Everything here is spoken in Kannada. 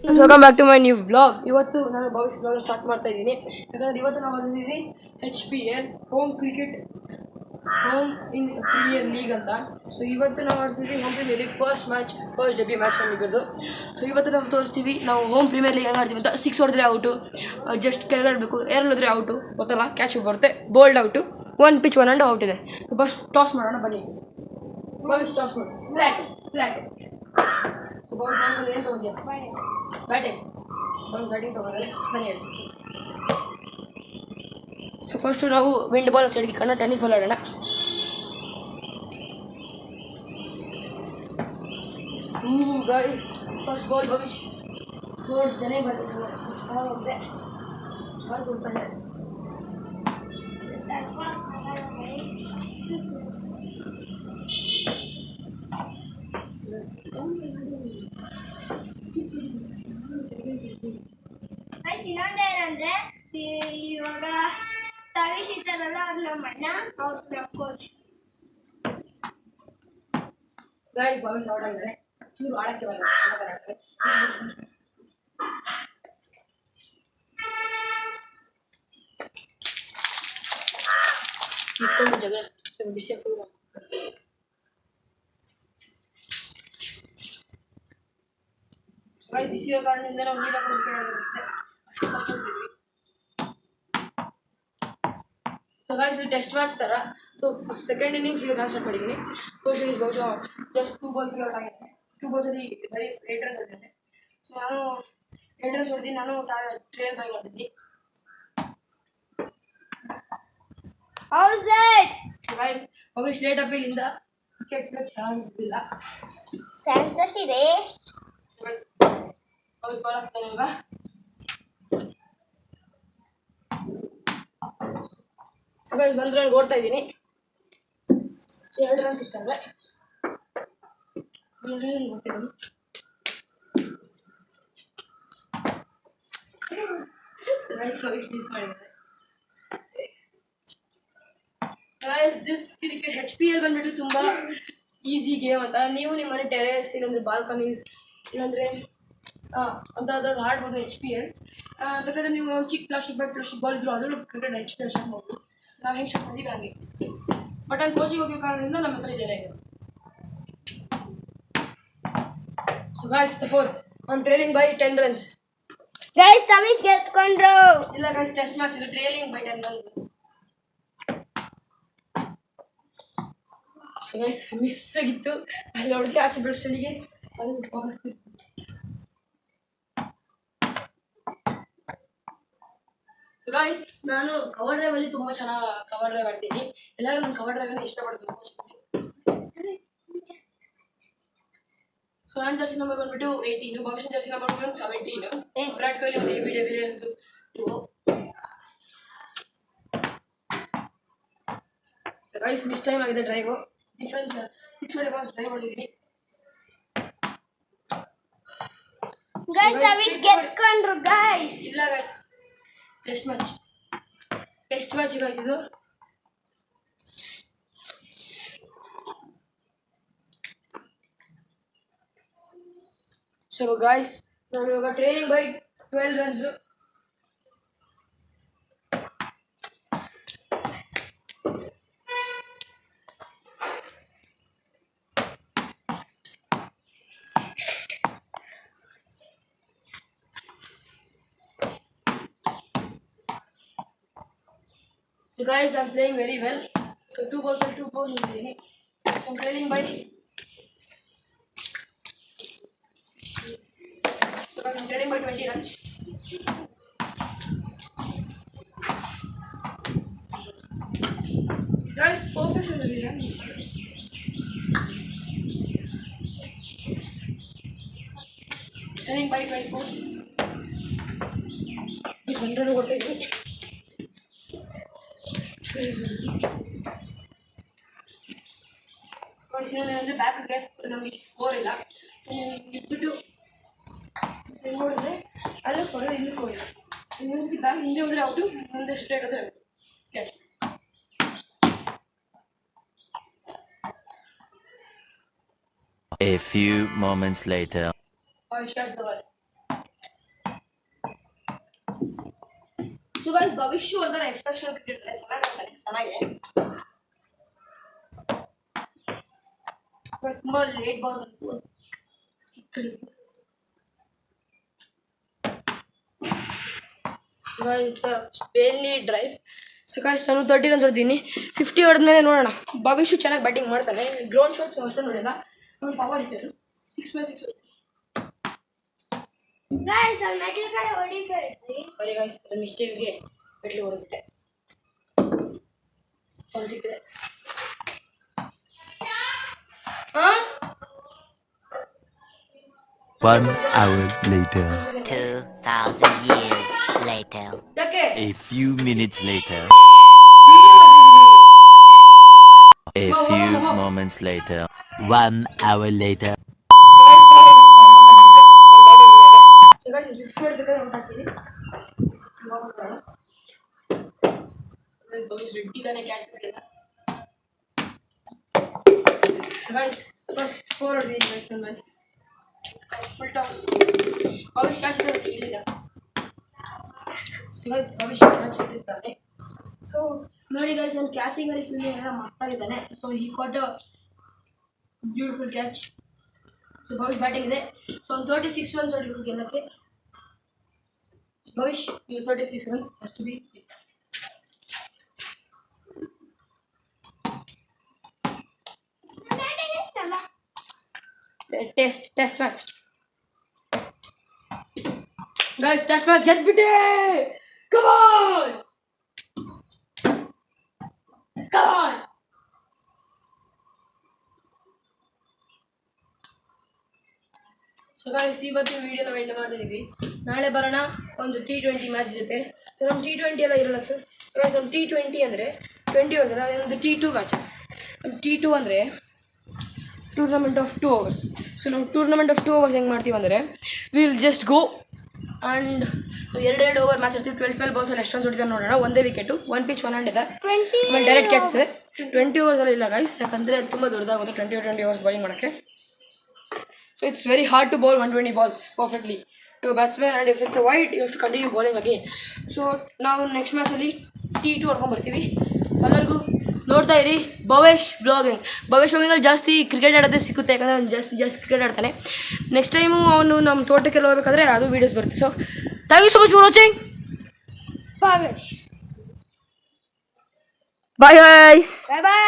Welcome back to my new vlog. ಇವತ್ತು ನಾನು ಭವಿಷ್ಯ ವ್ಲಾಗ್ ಸ್ಟಾರ್ಟ್ ಮಾಡ್ತಾ ಇದ್ದೀನಿ. ಯಾಕಂದರೆ ಇವತ್ತು ನಾವು ಬಂದಿದ್ದೀವಿ HPL home cricket home in premier league ಅಂತ. ಸೊ ಇವತ್ತು ನಾವು ಆಡ್ತಿದ್ವಿ home premier league first debut match ನಮಗಿದ್ದು. ಸೊ ಇವತ್ತು ನಾವು ತೋರಿಸ್ತೀವಿ ನಾವು ಹೋಮ್ ಪ್ರೀಮಿಯರ್ ಲೀಗ್ ಹೆಂಗೆ ಆಡ್ತೀವಿ ಅಂತ. 6 ಹೊಡೆದ್ರೆ ಔಟು, ಜಸ್ಟ್ ಕೆಳಗಡೆ ಆಡಬೇಕು, ಎರಡು ಹೊಡೆದ್ರೆ ಔಟು, ಗೊತ್ತಲ್ಲ, ಕ್ಯಾಚ್ ಬರುತ್ತೆ, bold out, 1 pitch 1 and out ಇದೆ. ಫಸ್ಟ್ ಟಾಸ್ ಮಾಡೋಣ ಬನ್ನಿ. ಭವಿಷ್ಯ ಟಾಸ್ ಮಾಡಿ ಫ್ಲ್ಯಾಟ್. ಸೊ ಭವಿಷ್ಯ ಏನು ತೊಗೊಂಡ್ಯಾ? ಬ್ಯಾಟಿಂಗ್ ತೊಗೊಂಡ್ರೆ ಬನ್ನಿ ಹೇಳಿ. ಸೊ ಫಸ್ಟು ನಾವು ವಿಂಡ್ ಬಾಲ್ ಸೈಡ್ಗೆ ಕಣ್ಣ ಟೆನ್ನಿಸ್ ಬಾಲ್ ಆಡೋಣ. ಗೈಸ್ ಫಸ್ಟ್ ಬಾಲ್ ಭವಿಷ್ ನೋಡ್ತಾನೆ ಬರ್ತದೆ ಬಾಲ್ ಸ್ವಲ್ಪ ಇನ್ನೊಂದೇನಂದ್ರೆ ಇವಾಗ ತವಿಶ್ ಇದ್ದಾರಲ್ಲ ಅವ್ರು ನಮ್ಮ ಅಣ್ಣ, ಅವ್ರು ನಮ್ಮ ಕೋಚ್. ಗೈಸ್ ಭವಿಷ್ ಔಟ್ ಆಗಿದ್ದಾರೆ. ಚೂರು ಆಡಕ್ಕೆ ಬರಲ್ಲ, ಇಟ್ಕೊಂಡು ಜಗಳ ಬಿಸಿ ಆಗ್ತದೆ. ಬಿಸಿ ಇರೋ ಕಾರಣದಿಂದ ನಾವು ನೀರು ಹಾಕೊಂಡು ಆಡೋದಿರುತ್ತೆ, ಅಷ್ಟು ಕಷ್ಟಪಡ್ತಿದ್ವಿ. ಸೊ ಗೈಸ್ ಇದು ಟೆಸ್ಟ್ ಮ್ಯಾಚ್ ಥರ. ಸೊ ಸೆಕೆಂಡ್ ಇನ್ನಿಂಗ್ಸ್ ಈಗ ನಾನು ಸ್ಟಾರ್ಟ್ ಮಾಡಿದ್ದೀನಿ. ಫಸ್ಟ್ ಇನ್ನಿಂಗ್ಸ್ ಬಹುಶಃ ಜಸ್ಟ್ 2 ಬಾಲ್ಸ್ ಔಟ್ ಆಗಿದೆ. 2 ಬಾಲ್ಸಲ್ಲಿ ಬರೀ 8 ರನ್ಸ್ ಹೊಡೆದಿದ್ದೆ. ಸೊ ನಾನು 8 ರನ್ಸ್ ಹೊಡೆದು ನಾನು ಟ್ರೇಲ್ ಬೈ ಮಾಡಿದ್ದೆ. ಸೊ ಗೈಸ್ ಭವಿಷ್ ಲೇಟ್ ಅಪ್ಪಿಲಿಂದ ವಿಕೆಟ್ಸ್ಗೆ ಚಾನ್ಸಸ್ ಇದೆ. ಸೊ ಗೈಸ್ ಭವಿಷ್ ಬಾಲ್ ಹಾಕ್ತಾನೆ ಇವಾಗ. ಸೊ ಗೈಸ್ 1 ರನ್ ಓಡ್ತಾ ಇದ್ದೀನಿ. 2 ರನ್ ಸಿಗ್ತಂದ್ರೆ 1 ರನ್ ಓಡ್ತಿದ್ದೀನಿ. ಸೊ ಗೈಸ್ ಭವಿಷ್ ಮಿಸ್ ಮಾಡಿದ್ದಾರೆ. ಗೈಸ್ ದಿಸ್ ಕ್ರಿಕೆಟ್ HPL ಬಂದ್ಬಿಟ್ಟು ತುಂಬ ಈಸಿ ಗೇಮ್ ಅಂತ. ನೀವು ನಿಮ್ಮ ಮನೆ ಟೆರೇಸ್ ಇಲ್ಲಾಂದರೆ ಬಾಲ್ಕನೀಸ್ ಇಲ್ಲಾಂದರೆ ಅಂಥದ್ರಲ್ಲಿ ಆಡ್ಬೋದು HPL. ಬೇಕಾದ್ರೆ ನೀವು ಚಿಕ್ಕ ಪ್ಲಾಸ್ಟಿಕ್ ಬಾಲ್ ಇದ್ರು ಅದರಲ್ಲೂ ಕ್ರಿಕೆಟ್ HPL ಸ್ಟಾರ್ಟ್ ಮಾಡ್ಬೋದು. ನಾವು ಹೆಂಗೆ ಸ್ಟಾರ್ಟ್ ಮಾಡಿದ್ವಿ ಹಾಗೆ. ಬಟ್ ಅಲ್ಲಿ ಕೋಚಿಗೆ ಹೋಗೋ ಕಾರಣದಿಂದ ನಮ್ಮ ಹತ್ರ ಇದೆಲ್ಲ ಇದೆ. So guys suppose I trailing by 10 runs. Guys Tavish ಗೆದ್ಕೊಂಡ್ರು. ಇಲ್ಲ ಗೈಸ್ ಟೆಸ್ಟ್ ಮ್ಯಾಚ್ ಇದು, trailing by 10 runs. So guys miss ಆಗಿತ್ತು, ಅಲ್ಲಿ ಹೊಡೆದು ಆಚೆ ಬೆಳೆಸ್ಟಲ್ಲಿಗೆ ಅದು ವಾಪಸ್. ಸೊ ಗೈಸ್ ನಾನು ಕವರ್ ಡ್ರೈವಲ್ಲಿ ತುಂಬ ಚೆನ್ನಾಗಿ ಕವರ್ ಡ್ರೈವ್ ಆಡ್ತೀನಿ. ಎಲ್ಲರೂ ನನ್ನ ಕವರ್ ಡ್ರೈವನ್ನ ಇಷ್ಟಪಡ್ತೀನಿ. ಸೊ ನನ್ನ ಜರ್ಸಿ ನಂಬರ್ ಬಂದ್ಬಿಟ್ಟು 18, ಭವಿಷ್ಯ ಜರ್ಸಿ ನಂಬರ್ ಬಂದ್ಬಿಟ್ಟು 17. ವಿರಾಟ್ ಕೊಹ್ಲಿ ಮತ್ತು AB de Villiers 2. So guys miss time ಆಗಿದೆ ಡ್ರೈವು. ಡಿಫೆನ್ಸ್ 6 ಹೊಡೆ ಬಾಲ್ಸ್ ಡ್ರೈವ್ ಹೊಡೆದಿದ್ದೀನಿ. ಗೈಸ್ ತವಿಶ್ ಗೆದ್ಕೊಂಡ್ರು ಗೈಸ್. ಇಲ್ಲ ಗೈಸ್ ಟೆಸ್ಟ್ ಮ್ಯಾಚ್ ಗೈಸ್ ಇದು. ಸೊ ಗೈಸ್ ನಾನು ಇವಾಗ trailing by 12 runs. So guys, I'm playing very well. So 2 balls and 2 balls in. I'm trailing by. So guys, I'm trailing by 20 runs. Guys, perfection will be done. Trailing by 24. This 1 run what is it? ಇನ್ನೊಂದೇನಂದರೆ ಬ್ಯಾಕ್ಗೆ ನಮಗೆ ಸ್ಕೋರ್ ಇಲ್ಲ. ಇಟ್ಬಿಟ್ಟು ನೋಡಿದ್ರೆ ಅಲ್ಲಿ ಹೊಡೆದ್ರೆ ಇಲ್ಲಿ ಸ್ಕೋರ್ ಇಲ್ಲ. ಇನ್ನೊಂದ್ಸತಿ ಬ್ಯಾಕ್ ಹಿಂದೆ ಹೋದರೆ ಔಟು, ಮುಂದೆ ಸ್ಟ್ರೇಟ್ ಹೋದರೆ catch. A few moments later. Or catch the ball. So guys Bhavishya ಒಂಥರ ಎಕ್ಸ್ಪ್ರೆಷನ್ ಕ್ರಿಕೆಟ್ ಚೆನ್ನಾಗಿದೆ. ತುಂಬಾ ಲೇಟ್ ಬಾಲ್ ಬಂತು. ಸೊ ಗೈಸ್ ಇಟ್ಸ್ ವೇಲಿ ಡ್ರೈವ್. ಸೊ ಗೈಸ್ ನಾನು 30 ರನ್ಸ್ ಹೊಡ್ತೀನಿ. 50 ಹೊಡೆದ್ಮೇಲೆ ನೋಡೋಣ. ಭವಿಷ್ಯ ಚೆನ್ನಾಗಿ ಬ್ಯಾಟಿಂಗ್ ಮಾಡ್ತಾನೆ. ಗ್ರೌಂಡ್ ಶಾಟ್ಸ್ ಅಂತ ನೋಡಿಲ್ಲ, ಅವ್ನು ಪವರ್ ಇತ್ತು. 6 ಮೇಲೆ 6 ಗೈಸ್ ಅಲ್ಲಿ ಮೆಟ್ಲ ಕಡೆ ಹೊಡಿಬೇಡ್ರಿ. ಸಾರಿ ಗೈಸ್, ಮಿಸ್ಟೇಕ್ಗೆ ಮೆಟ್ಲು ಹೊಡೆದ್ಬಿಟ್ಟೆ. ಸಿಕ್ಕಿದೆ. ಹಾಂ 1 hour later. 2000 years later. ಯಾಕೆ A few minutes later. A few moments later. 1 hour later. So guys 50 ಹೊಡೆದಕ್ಕೆ ಔಟ್ ಹಾಕ್ತೀನಿ. ಭವಿಷ್ಯ ರೆಡ್ಡಿಗಾನೆ ಕ್ಯಾಚಸ್ ಇಲ್ಲ. ಸೊ ಗೈಸ್ ಫಸ್ಟ್ 4 ಹೊಡೆದಿದ್ದೀನಿ ಗೈಸ್ ನನ್ನ match full toss. Bhavishya catch ಹಿಡಿದಿಲ್ಲ. ಸೊ ಗೈಸ್ ಭವಿಷ್ಯ ಕ್ಯಾಚ್ ಹಿಡಿದಿದ್ದಾನೆ. ಸೊ ನೋಡಿ ಗೈಸ್ ನನ್ನ ಕ್ಯಾಚಿಂಗಲ್ಲಿ ಫೀಲ್ಡಿಂಗ್ ಎಲ್ಲ ಮಸ್ತಾಗಿದ್ದಾನೆ. So he caught a beautiful catch. So Bhavishya batting ಇದೆ. ಸೊ ಒಂದು 36 ರನ್ಸ್ ಹೊಡಿಬೇಕು ಗೆಲ್ಲಕ್ಕೆ. Bhavishya 36 runs has to be. Test match guys, test match ಗೆದ್ಬಿಟ್ಟೆ. Come on come on. So guys ಇವತ್ತಿನ ವಿಡಿಯೋನ ಎಂಡ್ ಮಾಡ್ತಾ ಇದೀವಿ. ನಾಳೆ ಬರೋಣ ಒಂದು T20 ಮ್ಯಾಚ್ ಜೊತೆ. ಸೊ ನಮ್ಮ T20 ಎಲ್ಲ ಇರಲ್ಲ ಸರ್. ಗೈಸ್ ನಮ್ಮ T20 ಅಂದರೆ 20 ಓವರ್ಸ್ ಅಲ್ಲ, ಒಂದು T2 ಮ್ಯಾಚಸ್. ನಮ್ಮ T2 ಅಂದರೆ ಟೂರ್ನಮೆಂಟ್ ಆಫ್ 2 hours. ಸೊ ನಾವು ಟೂರ್ನಮೆಂಟ್ ಆಫ್ 2 hours ಹೆಂಗೆ ಮಾಡ್ತೀವಿ ಅಂದರೆ will just go and 2 over match ಇರ್ತೀವಿ. 12 ಬಾಲ್ಸಲ್ಲಿ ಎಷ್ಟು ರನ್ಸ್ ಹೊಡಿತಾರೆ ನೋಡೋಣ. ಒಂದೇ ವಿಕೆಟು, 1 pitch 1 hand ಇದೆ. ಆಮೇಲೆ ಡೈರೆಕ್ಟ್ ಕ್ಯಾಚ್ ಇದೆ. 20 ಓವರ್ಸಲ್ಲಿ ಇಲ್ಲ ಗೈಸ್, ಯಾಕಂದರೆ ತುಂಬ ದೊಡ್ಡದಾಗುತ್ತೆ 20 ಓವರ್ಸ್ ಬೌಲಿಂಗ್ ಮಾಡೋಕ್ಕೆ. So it's very hard to bowl 120 balls perfectly to a batsman, and if it's a wide you have to continue bowling again. So ನಾವು ನೆಕ್ಸ್ಟ್ ಮ್ಯಾಚಲ್ಲಿ T2 ಹೊಡ್ಕೊಂಡ್ಬರ್ತೀವಿ. ಎಲ್ಲರಿಗೂ ನೋಡ್ತಾ ಇರಿ ಭವೇಶ್ ವ್ಲಾಗಿಂಗ್. ಭವೇಶ್ ವ್ಲಾಗಿಂಗಲ್ಲಿ ಜಾಸ್ತಿ ಕ್ರಿಕೆಟ್ ಆಡೋದೇ ಸಿಗುತ್ತೆ, ಯಾಕಂದರೆ ಅವ್ನು ಜಾಸ್ತಿ ಕ್ರಿಕೆಟ್ ಆಡ್ತಾನೆ. ನೆಕ್ಸ್ಟ್ ಟೈಮು ಅವನು ನಮ್ಮ ತೋಟಕ್ಕೆಲ್ಲ ಹೋಗ್ಬೇಕಾದ್ರೆ ಅದು ವೀಡಿಯೋಸ್ ಬರುತ್ತೆ. So thank you so much for watching. Bhavesh bye guys. Bye bye.